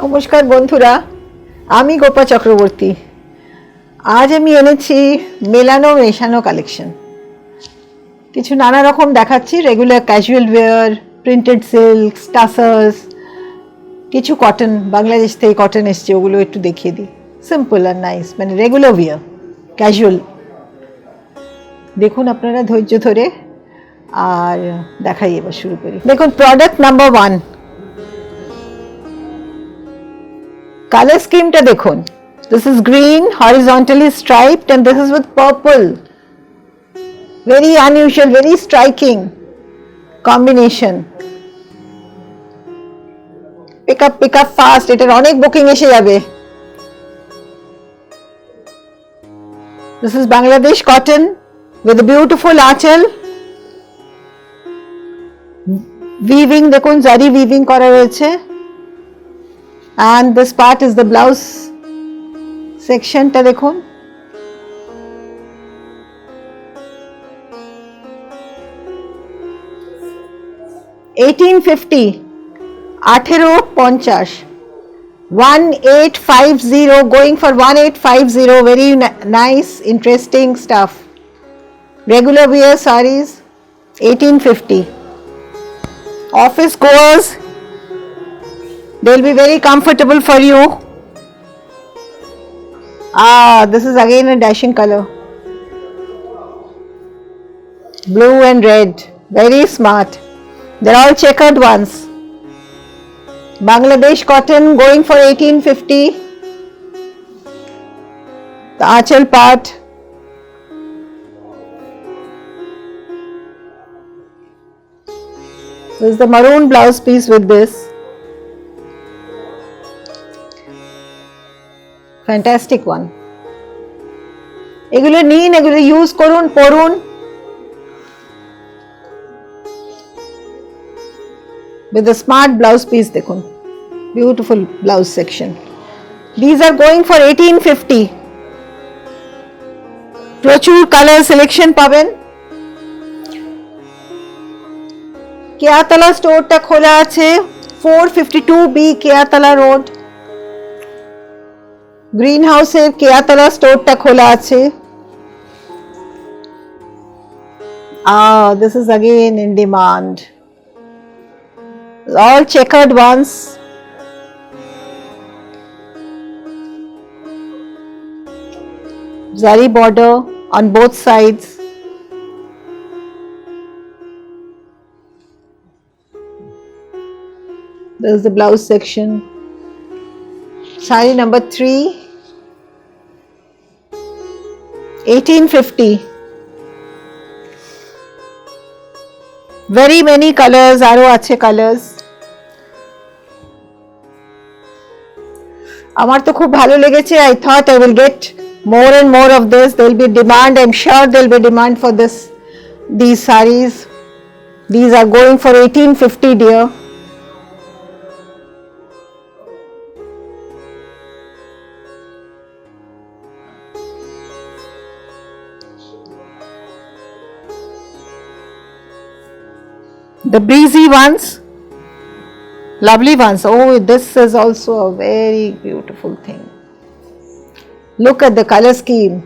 নমস্কার বন্ধুরা, আমি গোপা চক্রবর্তী। আজ আমি এনেছি মেলানো মেশানো কালেকশন। কিছু নানা রকম দেখাচ্ছি, regular casual wear, printed silk, tussars, কিছু কটন, বাংলাদেশ থেকে কটন এসছে, ওগুলো একটু দেখিয়ে দিই। সিম্পল আর নাইস, মানে রেগুলার ওয়্যার, ক্যাজুয়াল। দেখুন আপনারা ধৈর্য ধরে, আর দেখাই এবার শুরু করি। দেখুন product number 1, color scheme ta dekhun. This is green, horizontally striped, and this is with purple. Very unusual, very striking combination. Pick up fast. Etar onek booking eshe jabe. This is Bangladesh cotton with a beautiful achal. Weaving dekhun, zari weaving kora royeche. And this part is the blouse section ta dekhun. $1850, 1850, going for 1850. Very nice, interesting stuff. Regular wear sarees, 1850. Office goers, they'll be very comfortable for you. This is again a dashing color, blue and red, very smart. They're all checkered ones. Bangladesh cotton, going for 1850. The achal part, this is the maroon blouse piece with this. Fantastic one. এগুলো নিন, এগুলো use করুন, পরুন। With the smart blouse piece dekhun, beautiful blouse section. These are going for 1850. প্রচুর color selection পাবেন। কেয়াতলা স্টোরটা খোলা আছে, 452B Keyatala road. Green হাউসের কেয়াতলা স্টোরটা খোলা আছে। This is again in demand. All checkered ones. Zari border on both sides. This is the blouse section. Saree number 3, 1850. Very many colors, aro ache colors. আমার তো খুব ভালো লেগেছে। I thought I will get more and more of this. There will be demand. I'm sure there will be demand for this. These sarees. These are going for 1850, dear. The breezy ones, lovely ones. Oh, this is also a very beautiful thing. Look at the color scheme.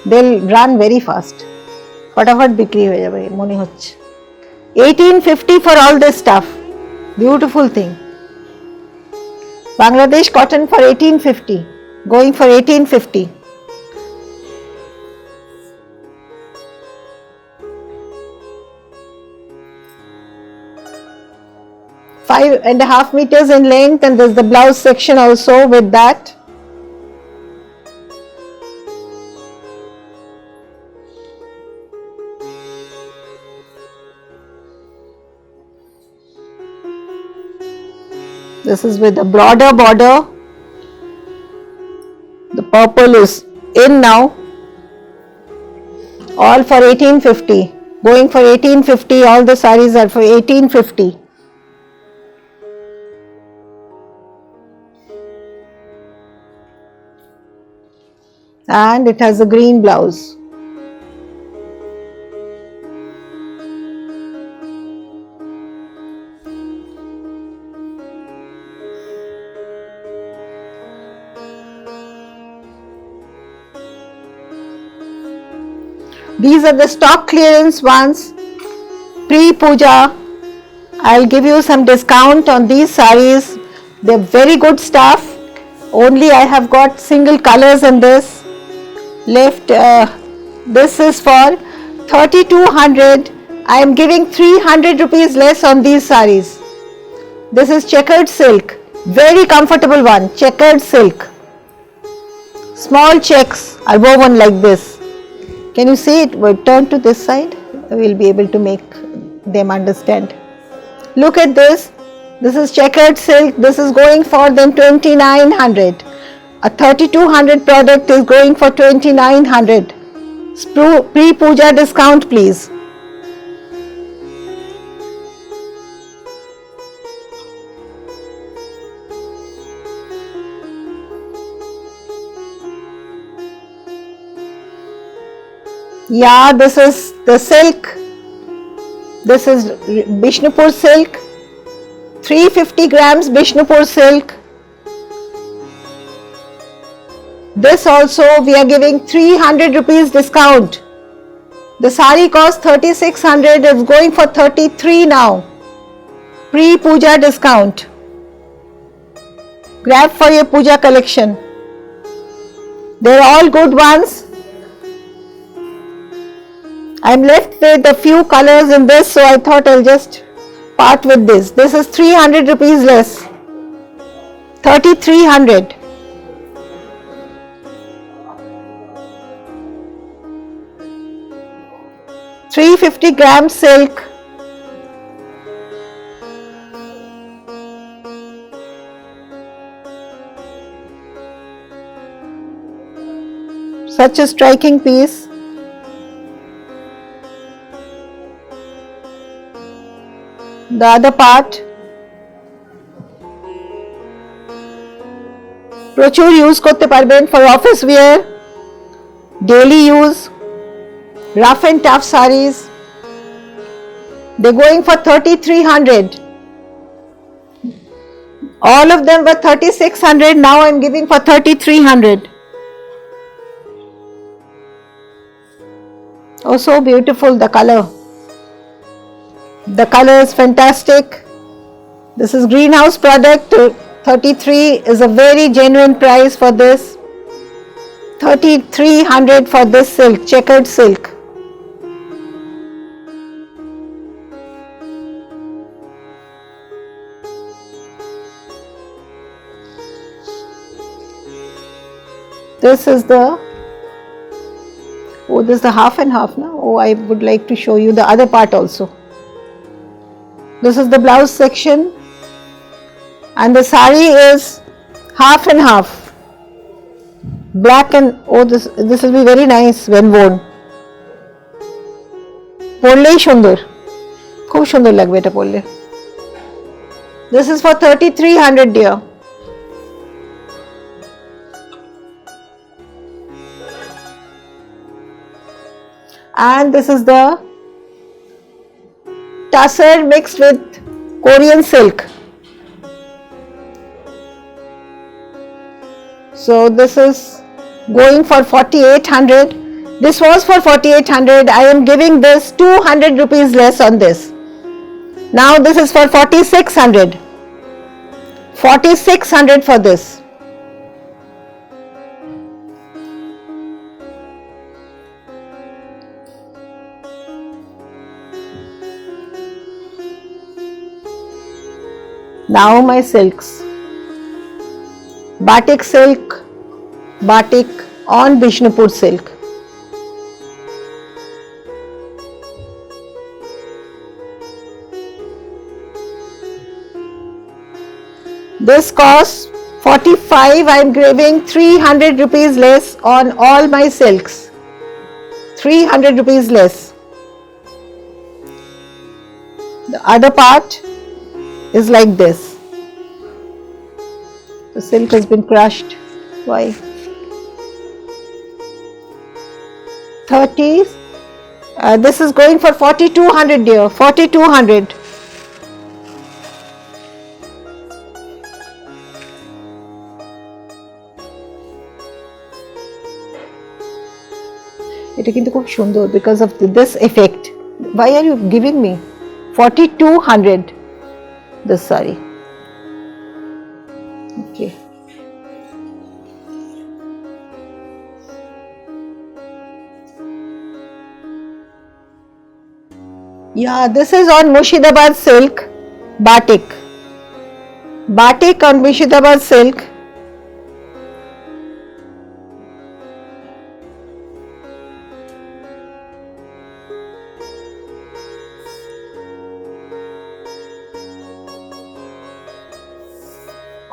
They'll run very fast. फटाफट बिक्री हो जाए मने होच्छे। 1850 for all this stuff. Beautiful thing. Bangladesh cotton for 1850. Going for 1850. Five and a half meters in length, and there's the blouse section also with that. This is with a broader border. The purple is in now. All for 1850. Going for 1850. All the sarees are for 1850. And it has a green blouse. These are the stock clearance ones. Pre-puja, I'll give you some discount on these sarees. They're very good stuff. Only I have got single colors in this. Left, this is for 3200. I am giving 300 rupees less on these sarees. This is checkered silk. Very comfortable one. Checkered silk. Small checks are woven like this. Can you see it? We'll turn to this side. We'll be able to make them understand. Look at this. This is checkered silk. This is going for them 2900. A 3200 product is going for 2900. Pre-puja discount, please. Yeah, this is the silk. This is Bishnupur silk. 350 grams Bishnupur silk. This also we are giving 300 rupees discount. The sari cost 3600, is going for 33 now. Pre-puja discount. Grab for your puja collection. They're all good ones. I'm left with a few colors in this, so I thought I'll just part with this. This is 300 rupees less. 3300. $350 gram silk. Such a striking piece. The other part, প্রচুর use করতে পারবেন for office wear, daily use, rough and tough sarees. They're going for 3300. All of them were 3600. Now I'm giving for 3300. Oh, so beautiful the color. The color is fantastic. This is greenhouse product. 33 is a very genuine price for this. 3300 for this silk, checkered silk. This is the, oh, this is the half and half now. Oh, I would like to show you the other part also. This is the blouse section and the sari is half and half. Black and, oh, this will be very nice when worn. পরলেই সুন্দর, খুব সুন্দর লাগবে এটা পরলে. This is for 3300 dear. And this is the tussar mixed with Korean silk. So this is going for 4800. This was for 4800. I am giving this 200 rupees less on this. Now this is for 4600. 4600 for this. Now my silks. Batik silk, batik on Bishnupur silk. This costs 45. I am giving 300 rupees less on all my silks. 300 rupees less. The other part is like this. The silk has been crushed. Why? 30. This is going for 4200 dear. 4200. It এটা কিন্তু খুব সুন্দর because of this effect. Why are you giving me 4200 this saree? Okay. Yeah, this is on Murshidabad silk, batik. Batik on Murshidabad silk.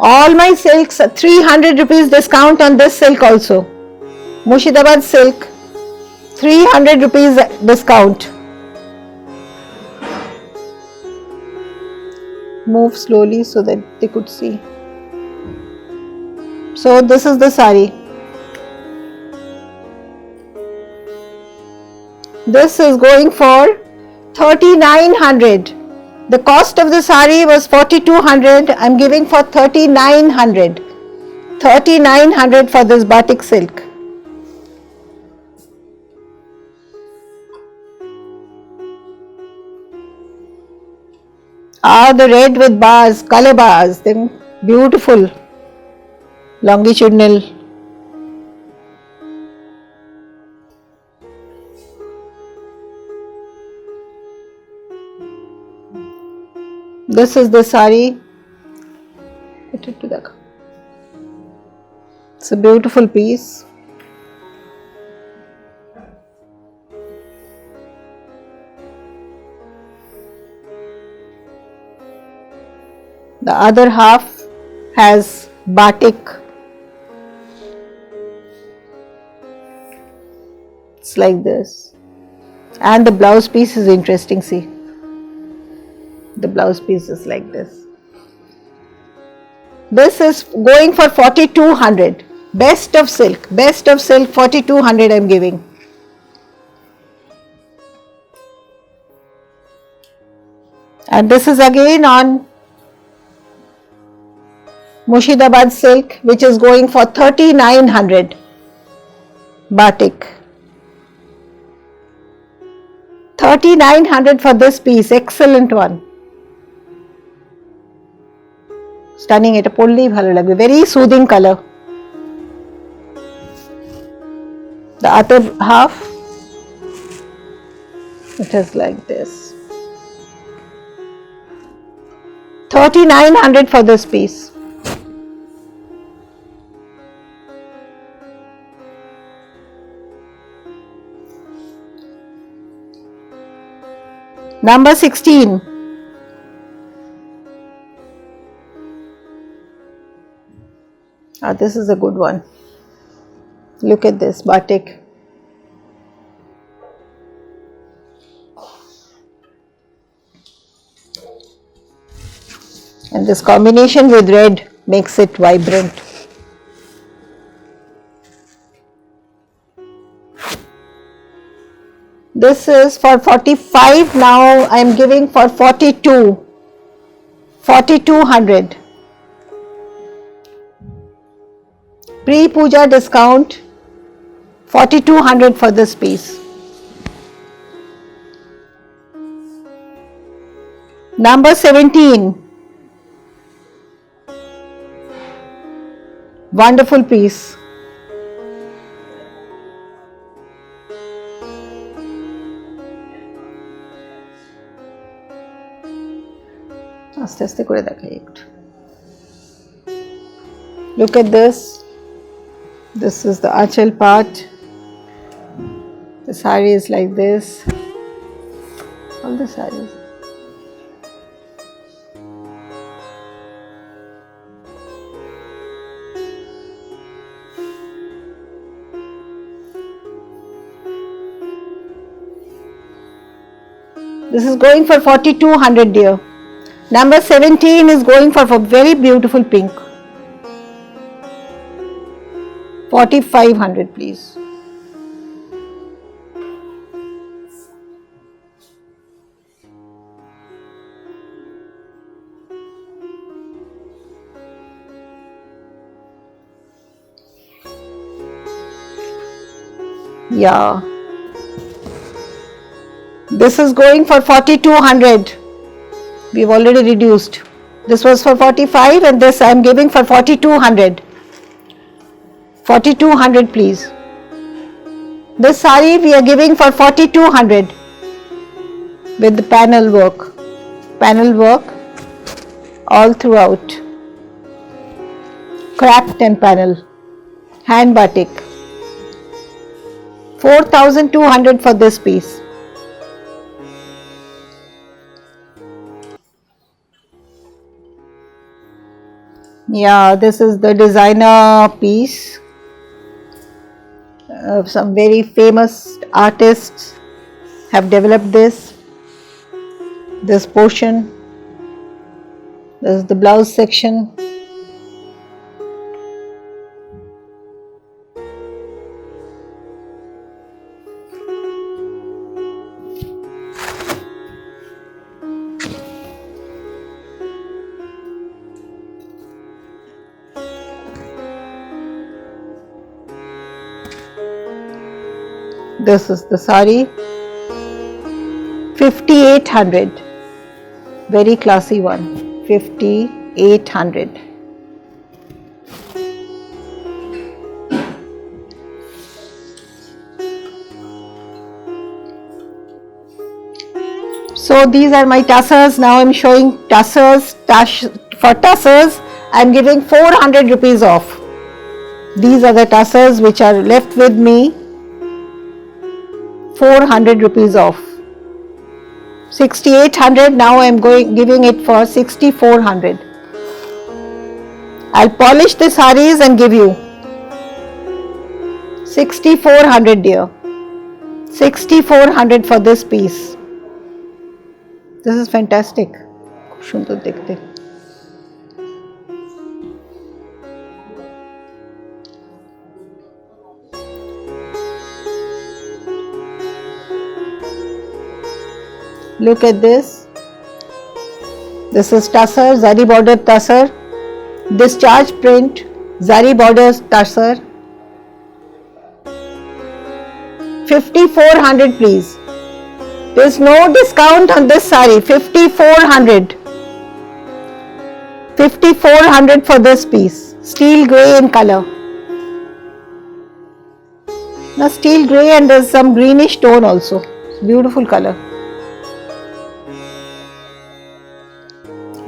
All my silks, 300 rupees discount on this silk also. Murshidabad silk, 300 rupees discount. Move slowly so that they could see. So this is the saree. This is going for 3900. The cost of the saree was 4200. I'm giving for 3900. 3900 for this batik silk. The red with bars, color bars, then beautiful longitudinal. This is the saree. It's a beautiful piece. The other half has batik. It's like this. And the blouse piece is interesting, see. The blouse piece is like this. This is going for 4200. Best of silk, 4200 I'm giving. And this is again on Murshidabad silk, which is going for 3900. Batik. 3900 for this piece, excellent one. Stunning, এটা পরলেই ভালো লাগবে, very soothing color. The other half, it is like this. 3900 for this piece. Number 16. This is a good one. Look at this batik. And this combination with red makes it vibrant. This is for 45, now I am giving for 4200. Pre-puja discount, 4200 for this piece. Number 17. Wonderful piece. আস্তে আস্তে করে দেখাই একটু। Look at this. This is the achal part. The saree is like this. All the sarees. This is going for 4200, dear. Number 17 is going for very beautiful pink. 4500, please. Yeah, This is going for 4200. We've already reduced. This was for 45 and this I am giving for 4200. 4200 please. This sari we are giving for 4200 with the panel work. Panel work all throughout. Cracked and panel. Hand batik. 4200 for this piece. Yeah, this is the designer piece. Some very famous artists have developed this portion. This is the blouse section. This is the sari, 5800, very classy one, 5800. So these are my tassels. Now I am showing tassels. For tassels I am giving 400 rupees off. These are the tassels which are left with me. 400 rupees off. 6800, now I am giving it for 6400. I'll polish the saris and give you 6400 dear. 6400 for this piece. This is fantastic. সুন্দর দেখতে। Look at this. This is tussar, zari border tussar. Discharge print, zari border tussar. 5400 please. There is no discount on this sari. 5400. 5400 for this piece. Steel grey in color. Now steel grey and there is some greenish tone also. Beautiful color.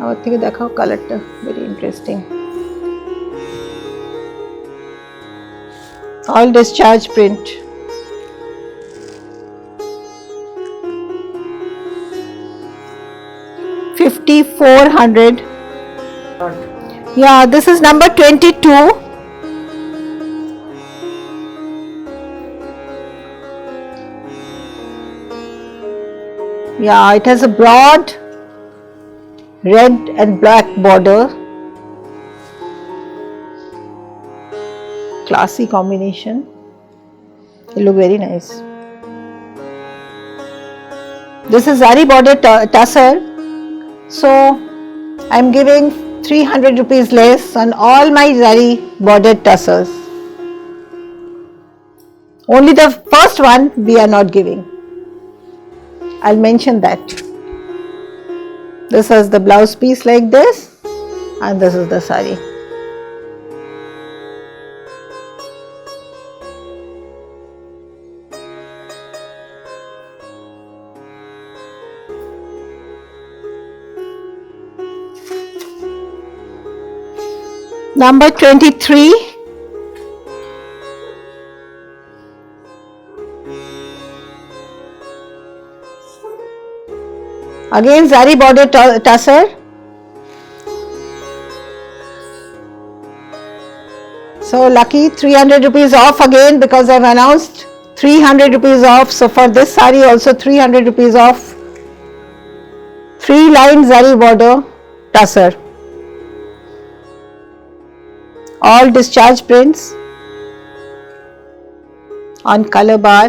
আমার থেকে দেখাও কালারটা, very interesting. All discharge print. $5,400. Yeah, this is number 22. Yeah, it has a broad red and black border. Classy combination. It look very nice. This is zari border tussar. So I am giving 300 rupees less on all my zari border tussars. Only the first one we are not giving. I'll mention that. This is the blouse piece like this and this is the sari. Number 23. Again zari border tussar. So lucky 300 rupees off again because I've announced 300 rupees off. So for this sari also 300 rupees off. 3 line zari border tussar. All discharge prints on color bar.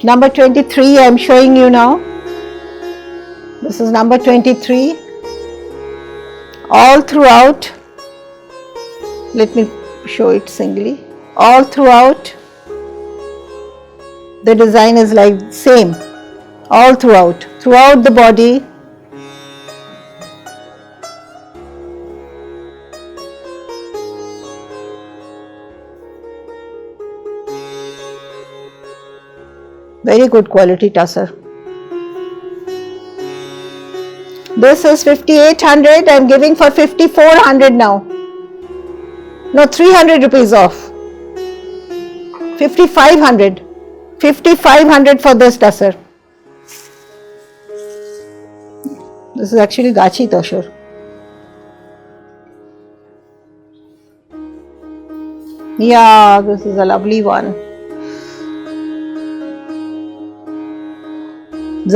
Number 23 I am showing you now. This is number 23. All throughout, let me show it singly. All throughout the design is like same all throughout the body. Very good quality tussar. This is 5800. I'm giving for 5400 now. No, 300 rupees off. 5500. 5500 for this tussar. This is actually Gachi tussar. Yeah, this is a lovely one.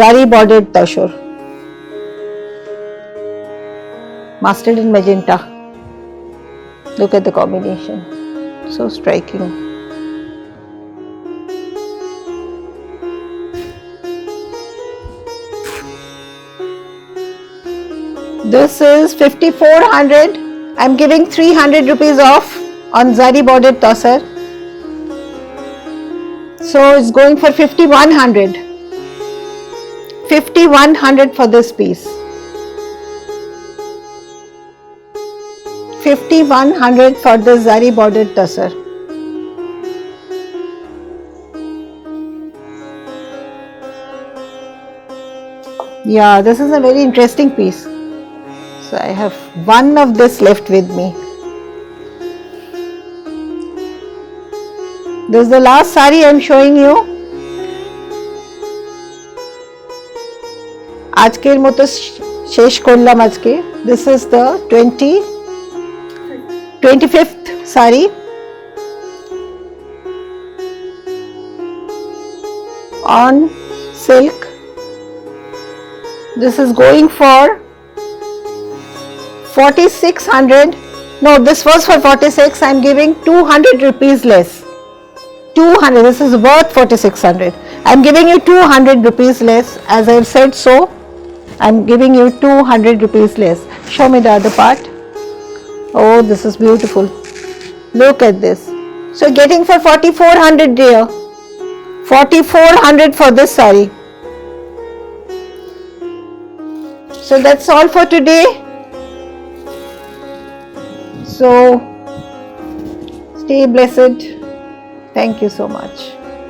Zari bordered tussar. Mustard and magenta. Look at the combination. So striking. This is 5400. I'm giving 300 rupees off on Zari bordered tussar. So it's going for 5100. 5100 for this piece. 5100 for the Zari bordered tussar. Yeah, this is a very interesting piece. So I have one of this left with me. This is the last sari I am showing you. আজকের মতো শেষ করলাম আজকে. This is the 25th sari. On silk. This is going for 4600. No, this was for 46. I am giving 200 rupees less. 200. This is worth 4600. I am giving you 200 rupees less. As I have said so, I am giving you 200 rupees less. Show me the other part. Oh, this is beautiful. Look at this. So getting for 4400 dear. 4400 for this sari. So that's all for today. So stay blessed. Thank you so much.